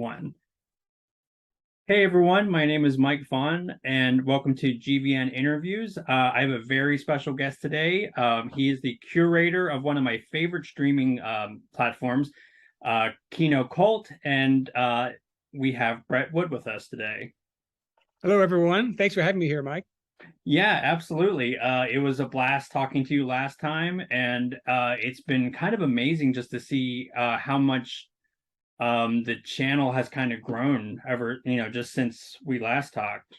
One. Hey everyone, my name is Mike Vaughn, and welcome to GVN Interviews. I have a very special guest today. He is the curator of one of my favorite streaming platforms, Kino Cult, and we have Bret Wood with us today. Hello, everyone. Thanks for having me here, Mike. Yeah, absolutely. It was a blast talking to you last time, and it's been kind of amazing just to see how much the channel has kind of grown ever, just since we last talked.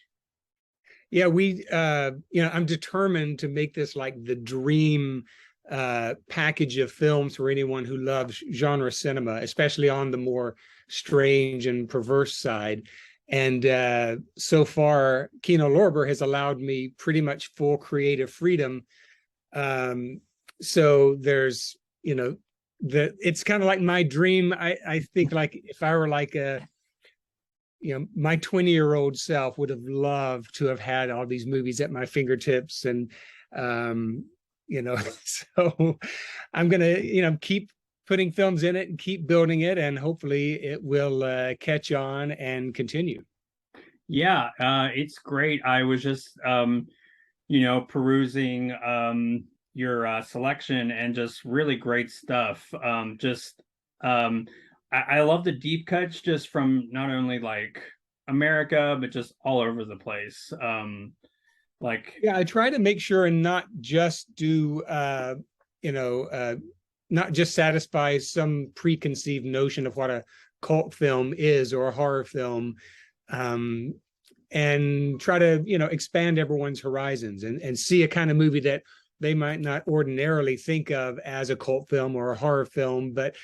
Yeah, I'm determined to make this like the dream package of films for anyone who loves genre cinema, especially on the more strange and perverse side. And so far, Kino Lorber has allowed me pretty much full creative freedom. So there's, it's kind of like my dream. I think like if I were like my 20-year-old self would have loved to have had all these movies at my fingertips. And, so I'm going to, keep putting films in it and keep building it. And hopefully it will catch on and continue. Yeah, it's great. I was just, perusing your selection and just really great stuff. I love the deep cuts just from not only like America, but just all over the place. Yeah, I try to make sure and not just do, not just satisfy some preconceived notion of what a cult film is or a horror film. And try to expand everyone's horizons and see a kind of movie that they might not ordinarily think of as a cult film or a horror film. But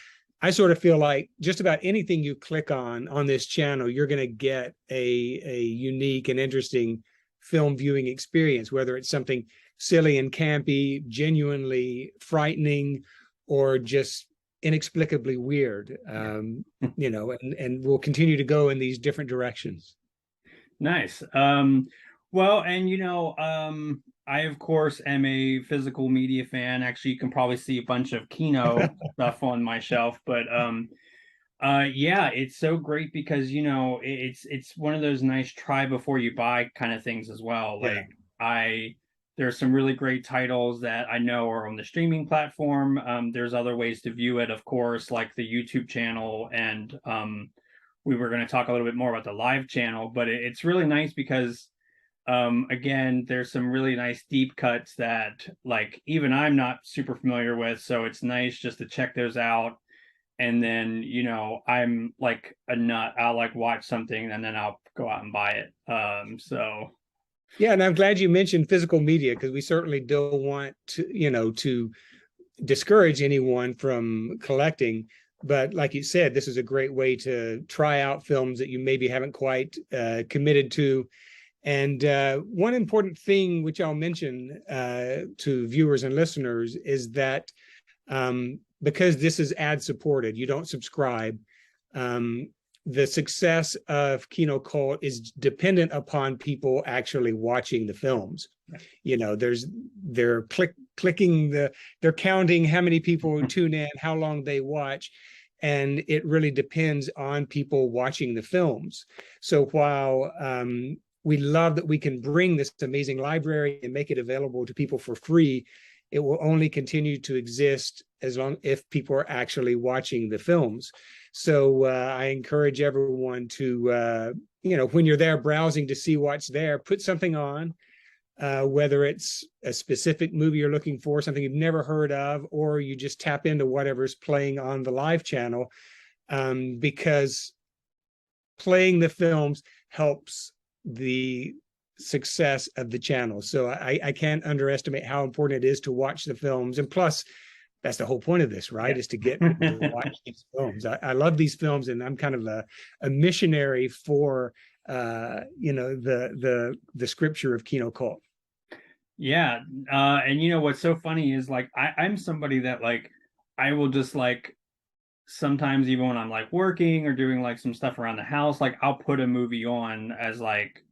I sort of feel like just about anything you click on this channel, you're going to get a unique and interesting film viewing experience, whether it's something silly and campy, genuinely frightening, or just inexplicably weird. And we'll continue to go in these different directions. Nice. Well, and I of course am a physical media fan. Actually, you can probably see a bunch of Kino stuff on my shelf, but yeah, it's so great because it's one of those nice try before you buy kind of things as well. Yeah. There's some really great titles that I know are on the streaming platform. There's other ways to view it, of course, like the YouTube channel, and we were going to talk a little bit more about the live channel, but it's really nice because again, there's some really nice deep cuts that like even I'm not super familiar with, so it's nice just to check those out. And then I'm like a nut, I'll like watch something and then I'll go out and buy it. So yeah, and I'm glad you mentioned physical media because we certainly don't want to discourage anyone from collecting. But like you said, this is a great way to try out films that you maybe haven't quite committed to. And one important thing which I'll mention to viewers and listeners is that because this is ad supported, you don't subscribe. The success of Kino Cult is dependent upon people actually watching the films. They're clicking they're counting how many people tune in, how long they watch, and it really depends on people watching the films. So while we love that we can bring this amazing library and make it available to people for free, it will only continue to exist as long if people are actually watching the films. So I encourage everyone to, when you're there browsing to see what's there, put something on, whether it's a specific movie you're looking for, something you've never heard of, or you just tap into whatever's playing on the live channel, because playing the films helps the success of the channel. So I can't underestimate how important it is to watch the films. And plus, that's the whole point of this, right? Yeah. Is to get people to watch these films. I love these films, and I'm kind of a missionary for the scripture of Kino Cult. Yeah. And what's so funny is like I'm somebody that like I will just like sometimes even when I'm like working or doing like some stuff around the house, like I'll put a movie on as like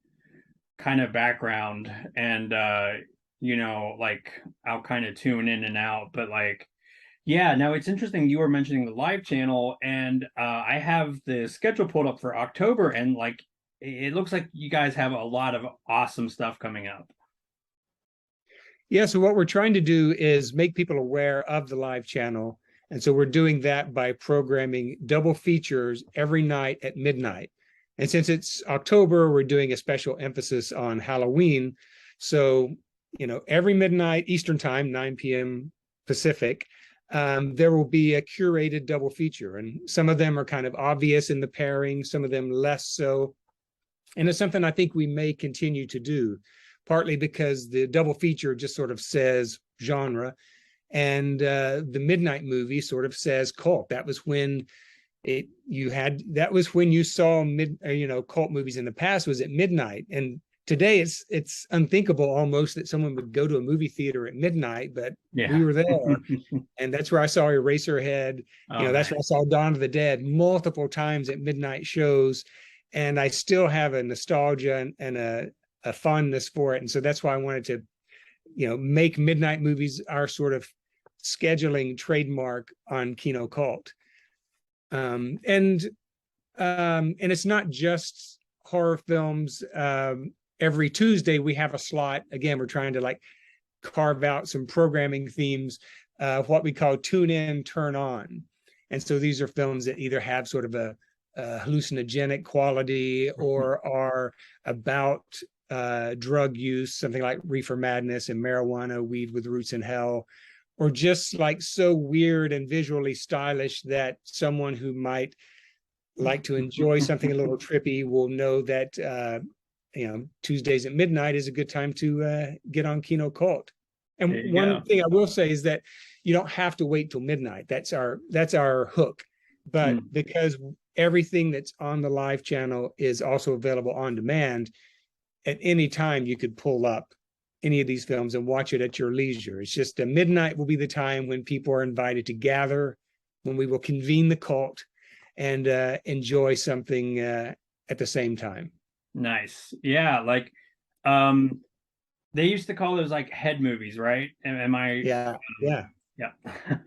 kind of background and like I'll kind of tune in and out. But like Yeah, now it's interesting you were mentioning the live channel, and I have the schedule pulled up for October, and like it looks like you guys have a lot of awesome stuff coming up. Yeah, so what we're trying to do is make people aware of the live channel. And so we're doing that by programming double features every night at midnight. And since it's October, we're doing a special emphasis on Halloween. So, every midnight Eastern time, 9 p.m. Pacific, there will be a curated double feature. And some of them are kind of obvious in the pairing, some of them less so. And it's something I think we may continue to do, partly because the double feature just sort of says genre, and the midnight movie sort of says cult. That was when you saw cult movies in the past, was at midnight. And today it's unthinkable almost that someone would go to a movie theater at midnight, but we Yeah. were there. And that's where I saw Eraserhead. Oh, That's where I saw Dawn of the Dead multiple times at midnight shows. And I still have a nostalgia and a fondness for it. And so that's why I wanted to, make midnight movies our sort of scheduling trademark on Kino Cult. And it's not just horror films. Every Tuesday we have a slot. Again, we're trying to like carve out some programming themes, what we call tune in, turn on. And so these are films that either have sort of a hallucinogenic quality or are about drug use, something like Reefer Madness and Marijuana, Weed with Roots in Hell, or just like so weird and visually stylish that someone who might like to enjoy something a little trippy will know that Tuesdays at midnight is a good time to get on Kino Cult. And one thing I will say is that you don't have to wait till midnight. That's our hook. But because everything that's on the live channel is also available on demand, at any time you could pull up any of these films and watch it at your leisure. It's just midnight will be the time when people are invited to gather, when we will convene the cult and enjoy something at the same time. nice. Yeah, like they used to call those like head movies, right? Am I Yeah, yeah. yeah.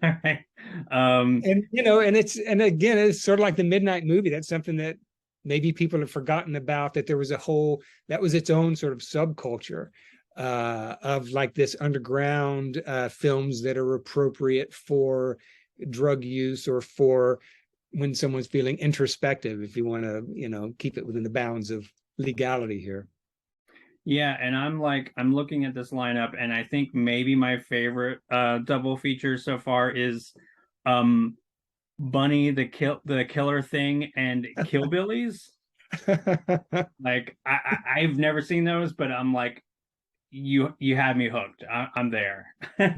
All right. And again, it's sort of like the midnight movie. That's something that maybe people have forgotten about, that there was that was its own sort of subculture of like this underground films that are appropriate for drug use or for when someone's feeling introspective, if you want to, keep it within the bounds of legality here. Yeah, and I'm looking at this lineup, and I think maybe my favorite double feature so far is um Bunny the Killer Thing and Killbillies. Like I've never seen those, but I'm like you had me hooked. I'm there.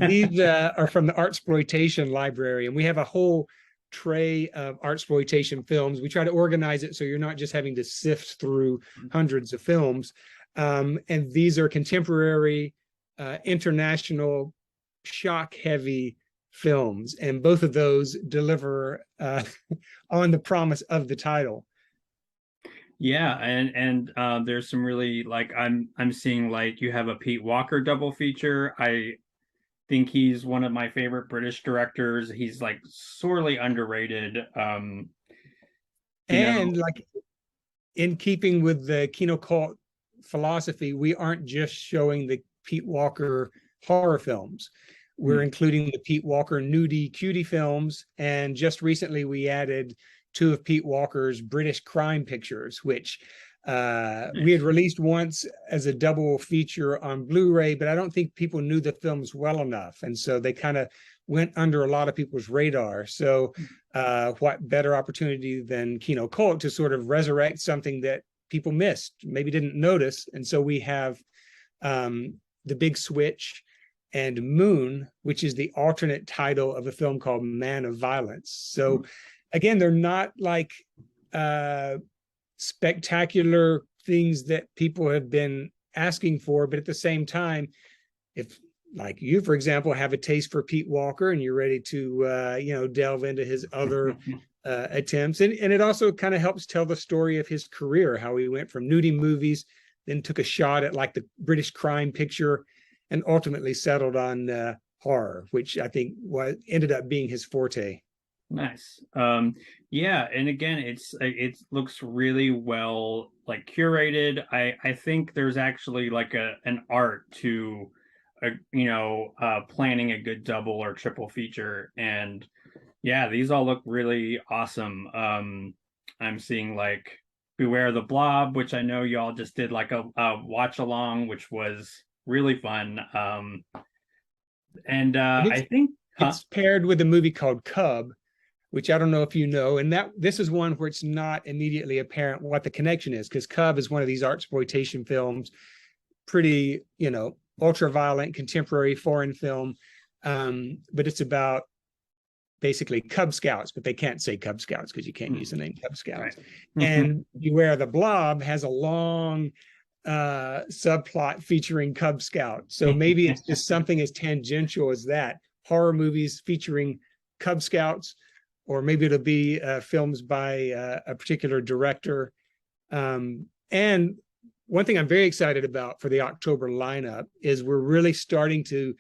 These are from the Artsploitation library, and we have a whole tray of Artsploitation films. We try to organize it so you're not just having to sift through hundreds of films. And these are contemporary, international, shock-heavy films, and both of those deliver on the promise of the title. Yeah, and there's some really like I'm seeing like you have a Pete Walker double feature. I think he's one of my favorite British directors. He's like sorely underrated. And like in keeping with the Kino Cult philosophy, we aren't just showing the Pete Walker horror films. We're including the Pete Walker nudie cutie films, and just recently we added two of Pete Walker's British crime pictures, which we had released once as a double feature on Blu-ray, but I don't think people knew the films well enough, and so they kind of went under a lot of people's radar. So what better opportunity than Kino Cult to sort of resurrect something that people missed, maybe didn't notice. And so we have The Big Switch and Moon, which is the alternate title of a film called Man of Violence. So again, they're not like spectacular things that people have been asking for, but at the same time, if like you, for example, have a taste for Pete Walker and you're ready to delve into his other attempts, and it also kind of helps tell the story of his career, how he went from nudie movies, then took a shot at like the British crime picture, and ultimately settled on horror, which I think ended up being his forte. Nice. Yeah, and again, it looks really well like curated. I think there's actually like an art to planning a good double or triple feature. And yeah, these all look really awesome. I'm seeing like Beware the Blob, which I know y'all just did like a watch along, which was really fun. And And I think, huh? it's paired with a movie called Cub, which I don't know if you know. And that this is one where it's not immediately apparent what the connection is, because Cub is one of these artsploitation films, pretty, ultra violent contemporary foreign film. But it's about basically Cub Scouts, but they can't say Cub Scouts because you can't use the name Cub Scouts. Right. And Beware the Blob has a long subplot featuring Cub Scouts. So maybe it's just something as tangential as that. Horror movies featuring Cub Scouts, or maybe it'll be films by a particular director. And one thing I'm very excited about for the October lineup is we're really starting to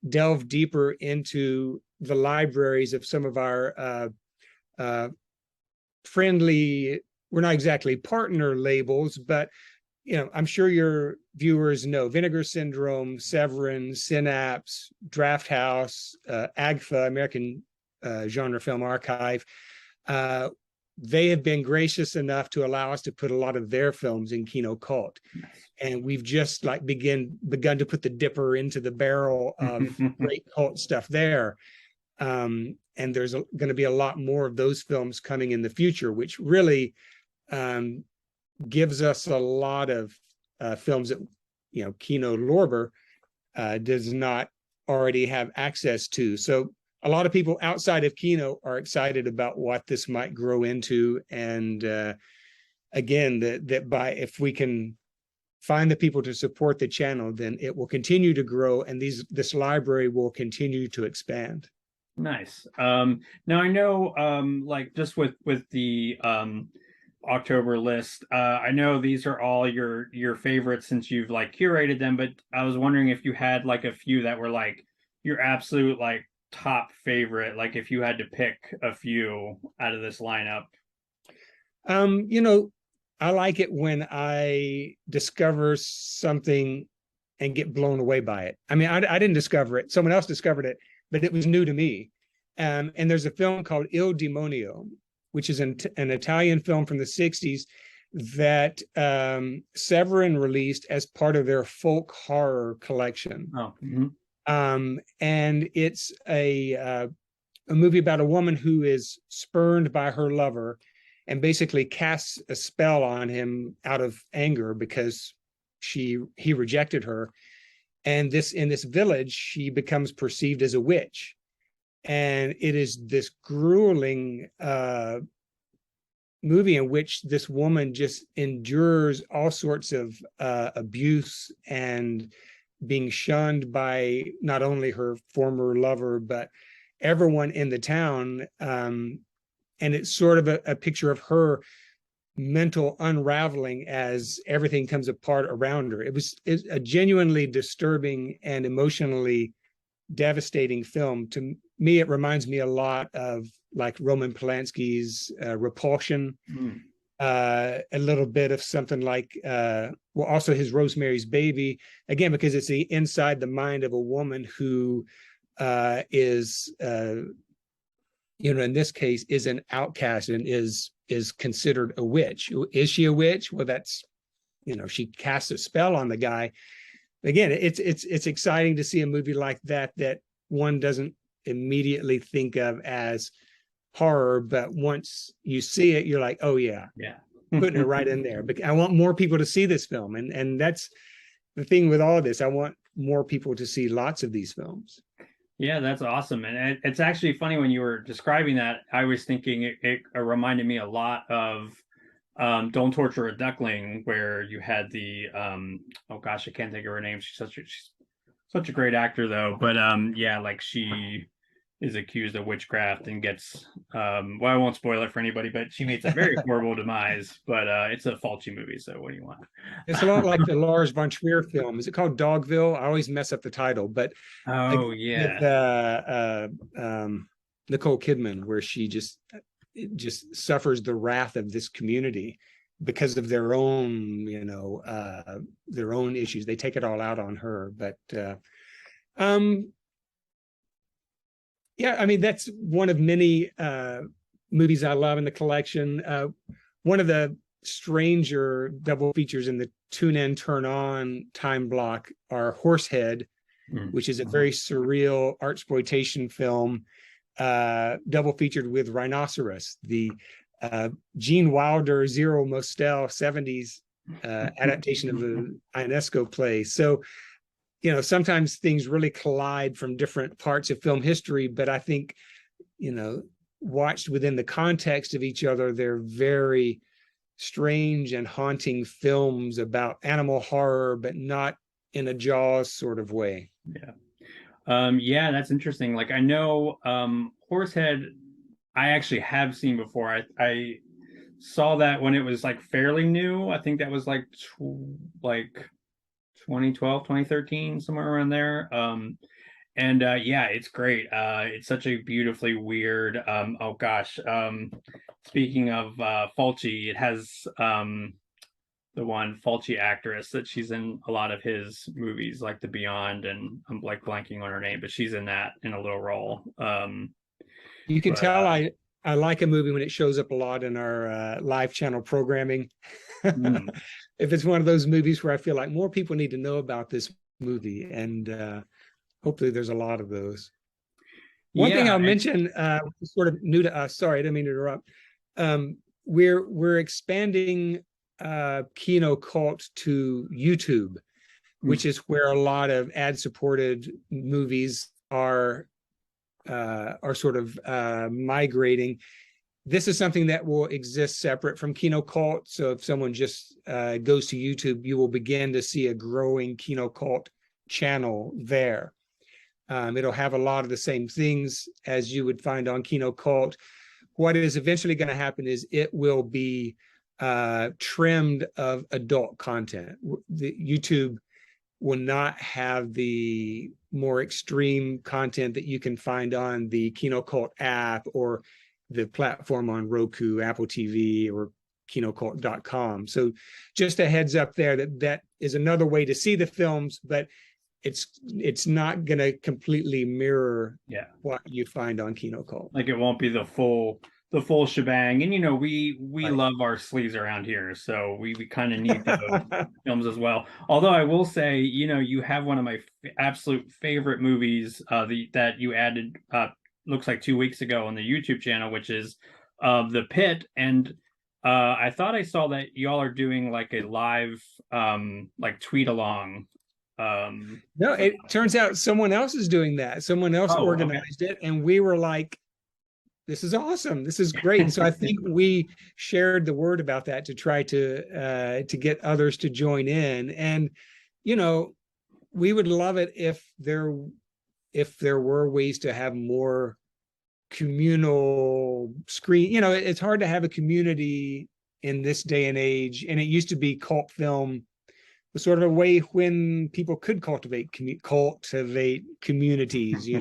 delve deeper into the libraries of some of our friendly, we're not exactly partner labels, but I'm sure your viewers know Vinegar Syndrome, Severin, Synapse, Draft House, AGFA, American Genre Film Archive. They have been gracious enough to allow us to put a lot of their films in Kino Cult. And we've just like begun to put the dipper into the barrel of great cult stuff there. And there's going to be a lot more of those films coming in the future, which really gives us a lot of films that Kino Lorber does not already have access to. So a lot of people outside of Kino are excited about what this might grow into. And again, if we can find the people to support the channel, then it will continue to grow, and this library will continue to expand. Nice. Now I know, like just with the October list, I know these are all your favorites since you've like curated them, but I was wondering if you had like a few that were like your absolute like top favorite, like if you had to pick a few out of this lineup. I like it when I discover something and get blown away by it. I mean, I didn't discover it. Someone else discovered it, but it was new to me. And there's a film called Il Demonio, which is an Italian film from the 60s that Severin released as part of their folk horror collection. Oh. And it's a movie about a woman who is spurned by her lover and basically casts a spell on him out of anger because he rejected her. And in this village, she becomes perceived as a witch. And it is this grueling movie in which this woman just endures all sorts of abuse and being shunned by not only her former lover, but everyone in the town. And it's sort of a picture of her mental unraveling as everything comes apart around her. It's a genuinely disturbing and emotionally devastating film. To me, it reminds me a lot of like Roman Polanski's Repulsion, a little bit of something like, also his Rosemary's Baby, again, because it's inside the mind of a woman who is, in this case, is an outcast and is considered a witch. Is she a witch? Well, that's, she casts a spell on the guy. Again, it's exciting to see a movie like that one doesn't immediately think of as horror, but once you see it, you're like, oh yeah, putting it right in there. But I want more people to see this film, and that's the thing with all this. I want more people to see lots of these films. Yeah, that's awesome. And it's actually funny when you were describing that, I was thinking it reminded me a lot of Don't Torture a Duckling, where you had the oh gosh, I can't think of her name. She's such a great actor though. But yeah, like she is accused of witchcraft and gets well, I won't spoil it for anybody, but she meets a very horrible demise. But it's a Fulci movie, so what do you want? It's a lot like the Lars von Trier film. Is it called Dogville? I always mess up the title, but Oh with yeah. Nicole Kidman, where she just suffers the wrath of this community because of their own, their own issues. They take it all out on her. But yeah, I mean, that's one of many movies I love in the collection. One of the stranger double features in the tune in, turn on time block are Horsehead, which is a very surreal artsploitation film, double featured with Rhinoceros, the Gene Wilder Zero Mostel 70s adaptation of the Ionesco play. So, sometimes things really collide from different parts of film history, but I think, watched within the context of each other, they're very strange and haunting films about animal horror, but not in a Jaws sort of way. Yeah, that's interesting. Like I know Horsehead I actually have seen before. I saw that when it was like fairly new. I think that was like 2012, 2013, somewhere around there. And yeah, it's great. It's such a beautifully weird oh gosh. Speaking of Fulci, it has the one Fulci actress that she's in a lot of his movies, like The Beyond, and I'm like blanking on her name, but she's in that in a little role. You can But tell I like a movie when it shows up a lot in our live channel programming. If it's one of those movies where I feel like more people need to know about this movie, and hopefully there's a lot of those. One thing I'll mention, sort of new to us. Sorry, I didn't mean to interrupt. We're expanding Kino Cult to YouTube, which is where a lot of ad-supported movies are sort of migrating. This is something that will exist separate from Kino Cult. So if someone just goes to YouTube, you will begin to see a growing Kino Cult channel there. It'll have a lot of the same things as you would find on Kino Cult. What is eventually going to happen is it will be trimmed of adult content. The YouTube will not have the more extreme content that you can find on the Kino Cult app or the platform on Roku, Apple TV, or kinocult.com. So just a heads up there that is another way to see the films, but it's not going to completely mirror what you find on Kino Cult. Like it won't be the full shebang. And we right. love our sleeves around here, so we kind of need those films as well. Although I will say, you have one of my absolute favorite movies that you added looks like 2 weeks ago on the YouTube channel, which is The Pit. And I thought I saw that y'all are doing like a live like tweet along. No, it turns out someone else is doing that. Someone else organized it, and we were like, this is awesome. This is great. And so I think we shared the word about that to try to get others to join in. And, we would love it if there were ways to have more communal screen. It's hard to have a community in this day and age. And it used to be cult film was sort of a way when people could cultivate communities. You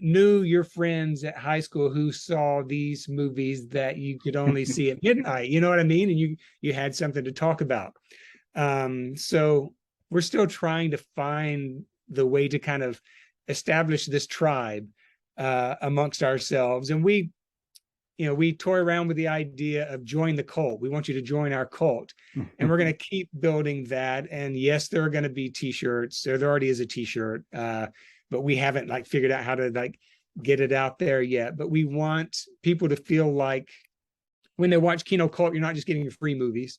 knew your friends at high school who saw these movies that you could only see at midnight. You know what I mean? And you had something to talk about. So we're still trying to find the way to kind of establish this tribe amongst ourselves. And we toy around with the idea of join the cult. We want you to join our cult. And we're going to keep building that. And yes, there are going to be t-shirts. There already is a t-shirt. But we haven't figured out how to get it out there yet. But we want people to feel like when they watch Kino Cult, you're not just getting your free movies.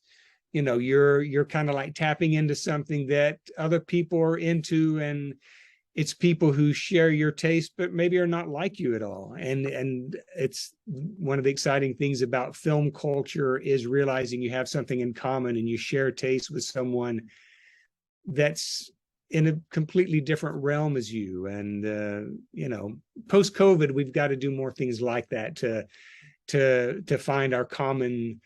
You're kind of tapping into something that other people are into, and it's people who share your taste, but maybe are not like you at all. And it's one of the exciting things about film culture is realizing you have something in common and you share taste with someone that's in a completely different realm as you. And post COVID, we've got to do more things like that to find our common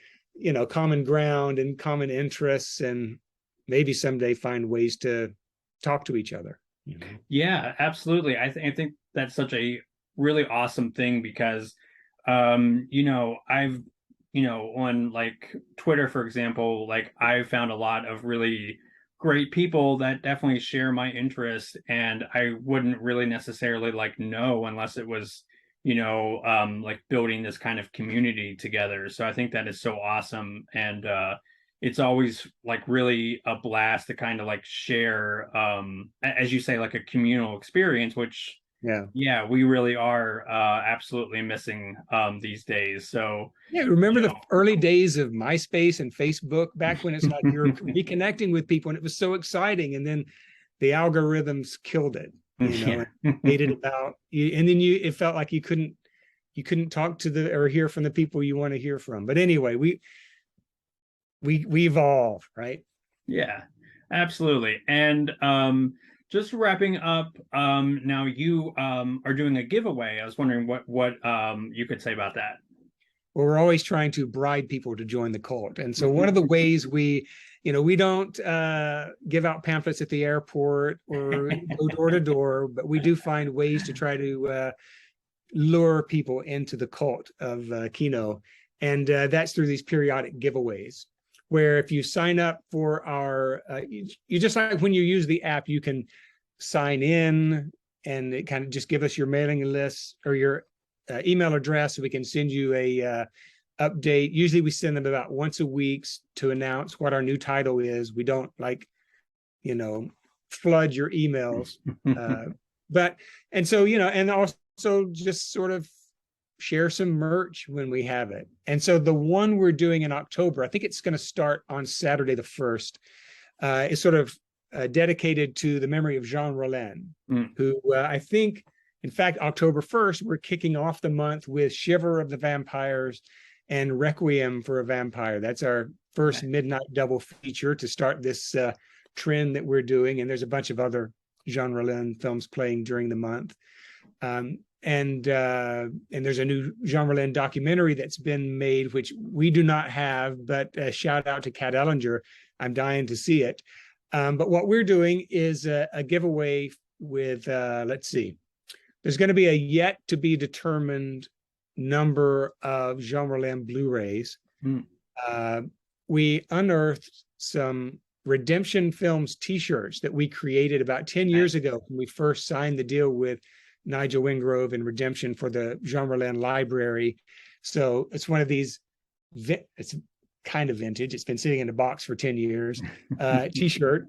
ground and common interests, and maybe someday find ways to talk to each other. Yeah, absolutely. I think that's such a really awesome thing because I've on like Twitter, for example, like I found a lot of really great people that definitely share my interest, and I wouldn't really necessarily like know unless it was, like building this kind of community together. So I think that is so awesome. And it's always like really a blast to kind of like share, as you say, like a communal experience, which yeah, we really are absolutely missing these days. So yeah, remember the early days of MySpace and Facebook back when it's like you're reconnecting with people and it was so exciting, and then the algorithms killed it, yeah. and made it about you, and then it felt like you couldn't talk to or hear from the people you want to hear from. But anyway, we evolve, right? Yeah, absolutely. And just wrapping up, now you are doing a giveaway. I was wondering what you could say about that. Well, we're always trying to bribe people to join the cult. And so one of the ways we don't give out pamphlets at the airport or go door to door, but we do find ways to try to lure people into the cult of Kino. And that's through these periodic giveaways, where if you sign up for our, you just like when you use the app, you can sign in and it kind of just give us your mailing list or your email address, so we can send you a update. Usually we send them about once a week to announce what our new title is. We don't flood your emails. And also just sort of share some merch when we have it. And so the one we're doing in October, I think it's going to start on Saturday the 1st, is sort of dedicated to the memory of Jean Rollin, who I think, in fact, October 1st, we're kicking off the month with Shiver of the Vampires and Requiem for a Vampire. That's our first midnight double feature to start this trend that we're doing. And there's a bunch of other Jean Rollin films playing during the month. And there's a new Jean Rollin documentary that's been made, which we do not have, but shout out to Kat Ellinger. I'm dying to see it. But what we're doing is a giveaway with, let's see, there's going to be a yet to be determined number of Jean Rollin Blu-rays. We unearthed some Redemption Films t-shirts that we created about 10 years ago when we first signed the deal with Nigel Wingrove and Redemption for the Jean Rollin library. So it's one of these, it's kind of vintage. It's been sitting in a box for 10 years, t-shirt.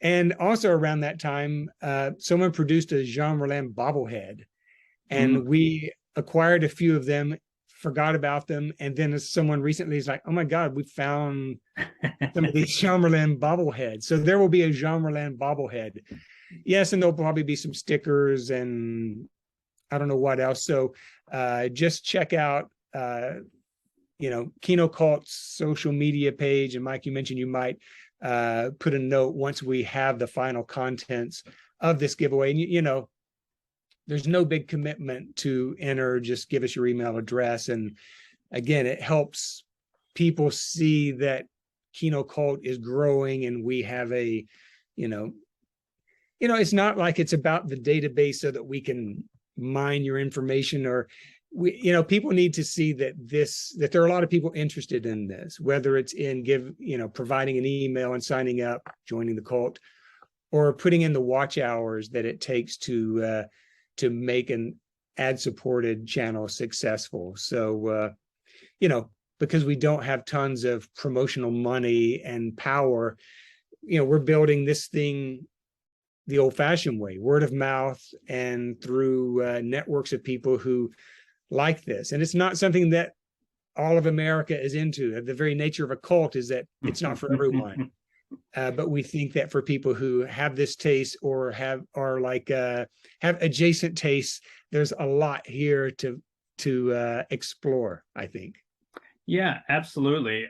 And also around that time, someone produced a Jean Rollin bobblehead, and we acquired a few of them, forgot about them. And then someone recently is like, oh my God, we found some of these Jean Rollin bobbleheads. So there will be a Jean Rollin bobblehead. Yes, and there'll probably be some stickers and I don't know what else. So just check out, Kino Cult's social media page. And Mike, you mentioned you might put a note once we have the final contents of this giveaway. And there's no big commitment to enter. Just give us your email address. And again, it helps people see that Kino Cult is growing, and we have a, it's not like it's about the database so that we can mine your information, or people need to see that there are a lot of people interested in this, whether it's in providing an email and signing up, joining the cult, or putting in the watch hours that it takes to make an ad-supported channel successful. So, because we don't have tons of promotional money and power, we're building this thing the old-fashioned way, word of mouth, and through networks of people who like this. And it's not something that all of America is into. The very nature of a cult is that it's not for everyone. But we think that for people who have this taste or have adjacent tastes, there's a lot here to explore, I think. Yeah, absolutely.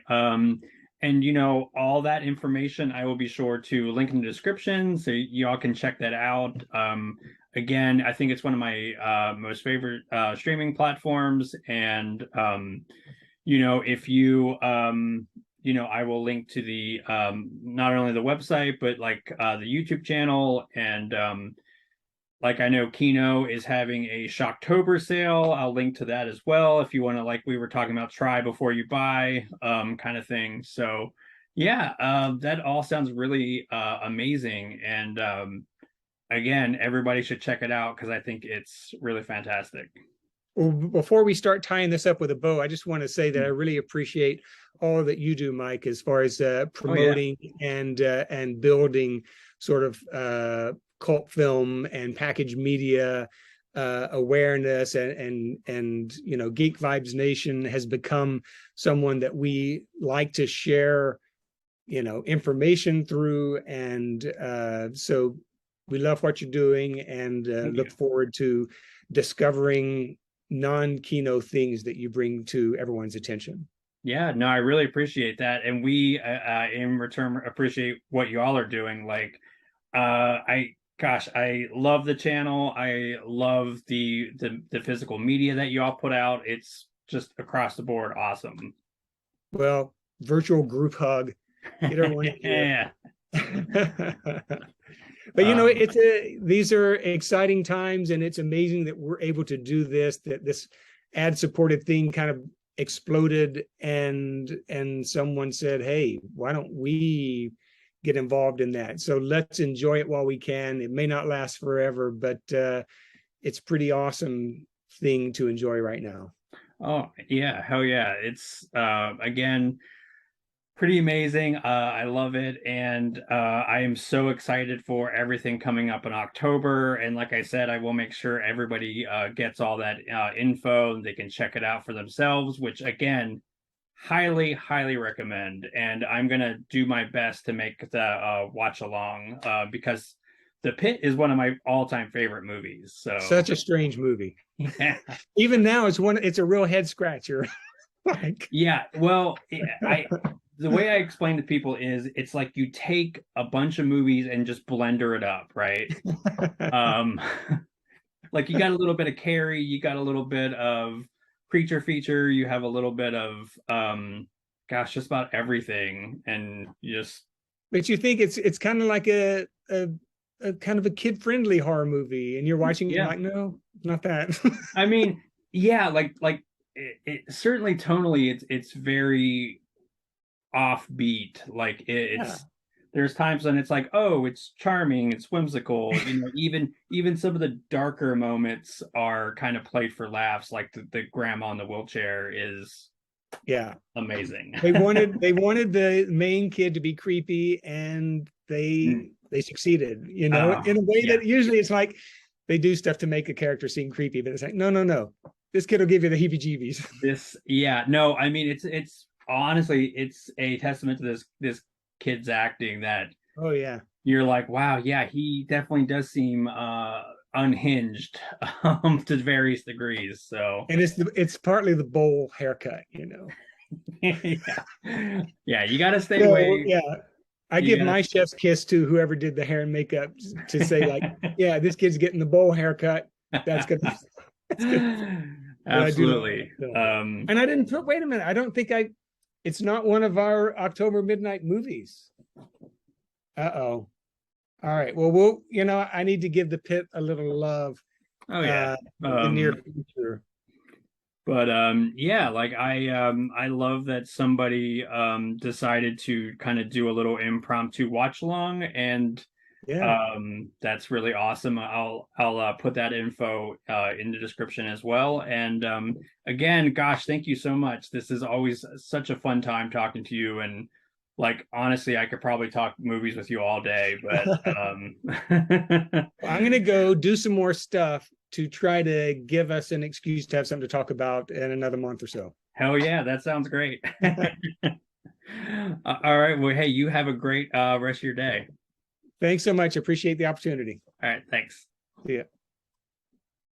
And you know, all that information I will be sure to link in the description so y'all can check that out. Again, I think it's one of my most favorite streaming platforms. And you know, if you you know, I will link to the not only the website, but like the YouTube channel. And like I know Kino is having a Shocktober sale. I'll link to that as well if you want to, like we were talking about, try before you buy kind of thing. So yeah, that all sounds really amazing. And again, everybody should check it out because I think it's really fantastic. Well, before we start tying this up with a bow, I just want to say that I really appreciate all that you do, Mike, as far as promoting and building sort of cult film and packaged media awareness, and you know, Geek Vibes Nation has become someone that we like to share, you know, information through, and so we love what you're doing, and look forward to discovering non-Kino things that you bring to everyone's attention. Yeah, no, I really appreciate that, and we in return appreciate what you all are doing. Like, I love the channel. I love the physical media that you all put out. It's just across the board awesome. Well, virtual group hug. Get everyone Yeah. But you know, these are exciting times, and it's amazing that we're able to do this, that this ad-supported thing kind of exploded, and someone said, hey, why don't we get involved in that? So let's enjoy it while we can. It may not last forever, but it's pretty awesome thing to enjoy right now. Oh yeah, hell yeah. It's again pretty amazing. I love it, and I am so excited for everything coming up in October. And like I said, I will make sure everybody gets all that info and they can check it out for themselves, which again, highly, highly recommend. And I'm gonna do my best to make the watch along because The Pit is one of my all-time favorite movies. So such a strange movie. yeah. Even now, it's a real head scratcher. Like, yeah, well, the way I explain to people is it's like you take a bunch of movies and just blender it up, right? um like you got a little bit of Carrie, you got a little bit of Creature Feature, you have a little bit of gosh, just about everything. And you just, but you think it's kind of like a kind of a kid-friendly horror movie, and you're watching it like, no, not that. I mean, yeah, like it certainly tonally it's very offbeat. Like it's there's times when it's like, oh, it's charming, it's whimsical, you know. Even some of the darker moments are kind of played for laughs, like the grandma in the wheelchair is amazing. They wanted the main kid to be creepy, and they succeeded, you know, in a way that usually it's like they do stuff to make a character seem creepy, but it's like, no, this kid will give you the heebie-jeebies. No, I mean, it's honestly, it's a testament to this kid's acting that you're like, wow, yeah, he definitely does seem unhinged to various degrees. So, and it's partly the bowl haircut, you know. Yeah, you got to stay away. I give my chef's kiss to whoever did the hair and makeup to say, like, yeah, this kid's getting the bowl haircut. That's good. Absolutely. And I didn't put, wait a minute, I don't think it's not one of our October midnight movies. Uh-oh. All right. Well, you know, I need to give The Pit a little love. Oh yeah. In the near future. But yeah, like I love that somebody decided to kind of do a little impromptu watch along, and that's really awesome. I'll put that info in the description as well. And again, gosh, thank you so much. This is always such a fun time talking to you, and like honestly, I could probably talk movies with you all day, but I'm gonna go do some more stuff to try to give us an excuse to have something to talk about in another month or so. Hell yeah, that sounds great. All right, well, hey, you have a great rest of your day. Thanks so much. Appreciate the opportunity. All right, thanks. See ya.